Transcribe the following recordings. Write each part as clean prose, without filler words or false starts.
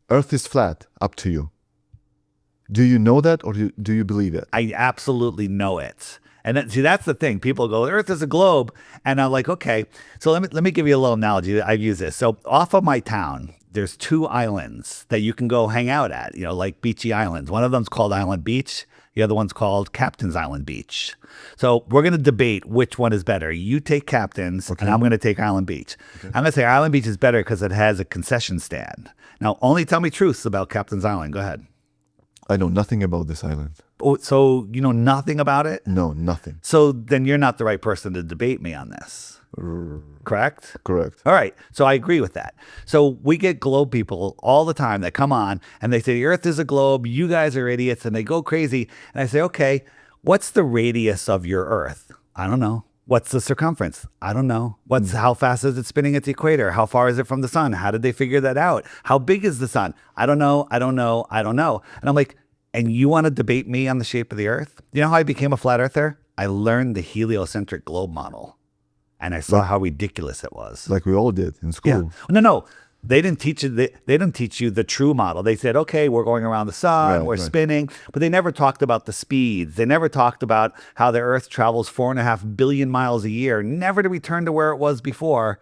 Earth is flat, up to you. Do you know that or do you believe it? I absolutely know it. And then, see, that's the thing. People go, Earth is a globe. And I'm like, okay. So let me give you a little analogy. I use this. So off of my town, there's 2 islands that you can go hang out at, like beachy islands. One of them's called Island Beach. The other one's called Captain's Island Beach. So we're going to debate which one is better. You take Captain's, and I'm going to take Island Beach. Okay. I'm going to say Island Beach is better because it has a concession stand. Now, only tell me truths about Captain's Island. Go ahead. I know nothing about this island. Oh, so you know nothing about it? No, nothing. So then you're not the right person to debate me on this. Correct? Correct. All right. So I agree with that. So we get globe people all the time that come on and they say, the Earth is a globe. You guys are idiots. And they go crazy. And I say, okay, what's the radius of your Earth? I don't know. What's the circumference? I don't know. How fast is it spinning at the equator? How far is it from the sun? How did they figure that out? How big is the sun? I don't know. I don't know. I don't know. And I'm like, and you want to debate me on the shape of the Earth? You know how I became a flat earther? I learned the heliocentric globe model. And I saw how ridiculous it was. Like we all did in school. Yeah. No. They didn't teach you. They didn't teach you the true model. They said, okay, we're going around the sun, we're spinning, but they never talked about the speeds. They never talked about how the Earth travels 4.5 billion miles a year, never to return to where it was before,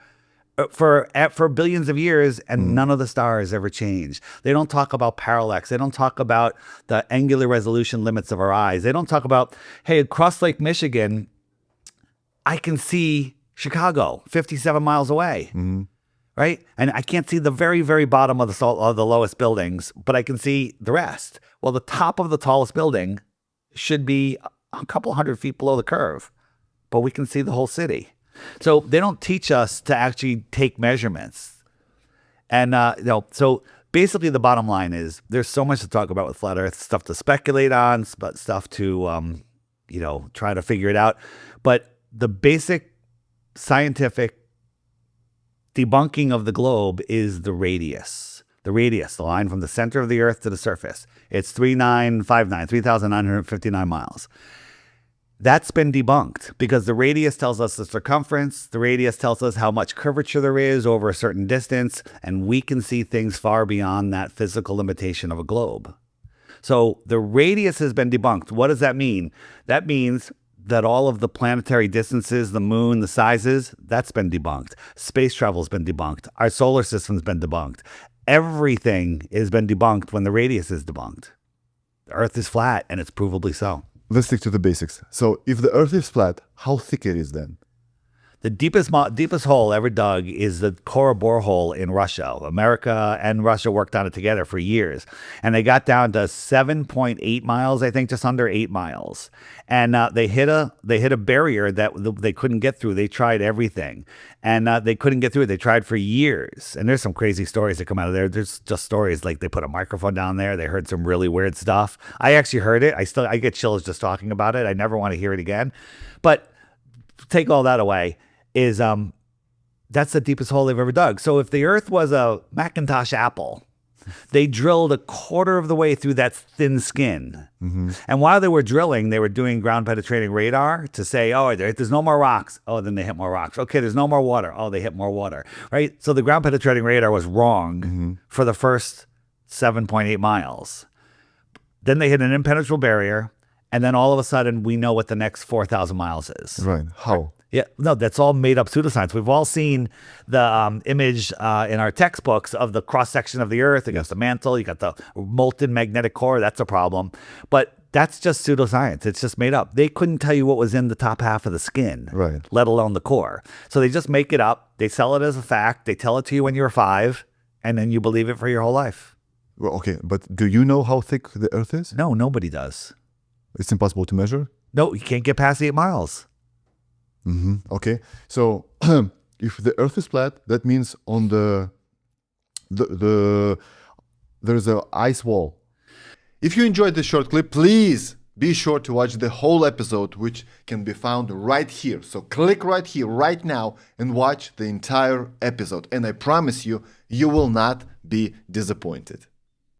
for billions of years, and none of the stars ever change. They don't talk about parallax. They don't talk about the angular resolution limits of our eyes. They don't talk about, hey, across Lake Michigan, I can see Chicago 57 miles away. Mm-hmm. Right? And I can't see the very, very bottom of the lowest buildings, but I can see the rest. Well, the top of the tallest building should be a couple hundred feet below the curve, but we can see the whole city. So they don't teach us to actually take measurements. And, so basically the bottom line is there's so much to talk about with flat Earth, stuff to speculate on, but stuff to, try to figure it out. But the basic scientific debunking of the globe is the radius. The line from the center of the Earth to the surface. It's 3,959 miles. That's been debunked because the radius tells us the circumference. The radius tells us how much curvature there is over a certain distance, and we can see things far beyond that physical limitation of a globe. So the radius has been debunked. What does that mean? That means that all of the planetary distances, the moon, the sizes, that's been debunked. Space travel's been debunked. Our solar system's been debunked. Everything has been debunked when the radius is debunked. The Earth is flat, and it's provably so. Let's stick to the basics. So if the Earth is flat, how thick it is then? The deepest hole ever dug is the Kora borehole in Russia. America and Russia worked on it together for years. And they got down to 7.8 miles, I think, just under 8 miles. And they hit a barrier that they couldn't get through. They tried everything. And they couldn't get through it. They tried for years. And there's some crazy stories that come out of there. There's just stories like they put a microphone down there. They heard some really weird stuff. I actually heard it. I get chills just talking about it. I never want to hear it again. But take all that away. That's the deepest hole they've ever dug. So if the Earth was a Macintosh apple, they drilled a quarter of the way through that thin skin. Mm-hmm. And while they were drilling, they were doing ground penetrating radar to say, oh, there's no more rocks. Oh, then they hit more rocks. Okay, there's no more water. Oh, they hit more water, right? So the ground penetrating radar was wrong for the first 7.8 miles. Then they hit an impenetrable barrier. And then all of a sudden, we know what the next 4,000 miles is. Right. How? Yeah, no, that's all made up pseudoscience. We've all seen the image in our textbooks of the cross section of the Earth. You got the mantle, you got the molten magnetic core. That's a problem. But that's just pseudoscience. It's just made up. They couldn't tell you what was in the top half of the skin, right, let alone the core. So they just make it up. They sell it as a fact. They tell it to you when you're 5, and then you believe it for your whole life. Well, okay, but do you know how thick the Earth is? No, nobody does. It's impossible to measure? No, you can't get past 8 miles. Mm-hmm. Okay, so if the Earth is flat, that means on there's an ice wall. If you enjoyed this short clip, please be sure to watch the whole episode, which can be found right here. So click right here, right now, and watch the entire episode. And I promise you, you will not be disappointed.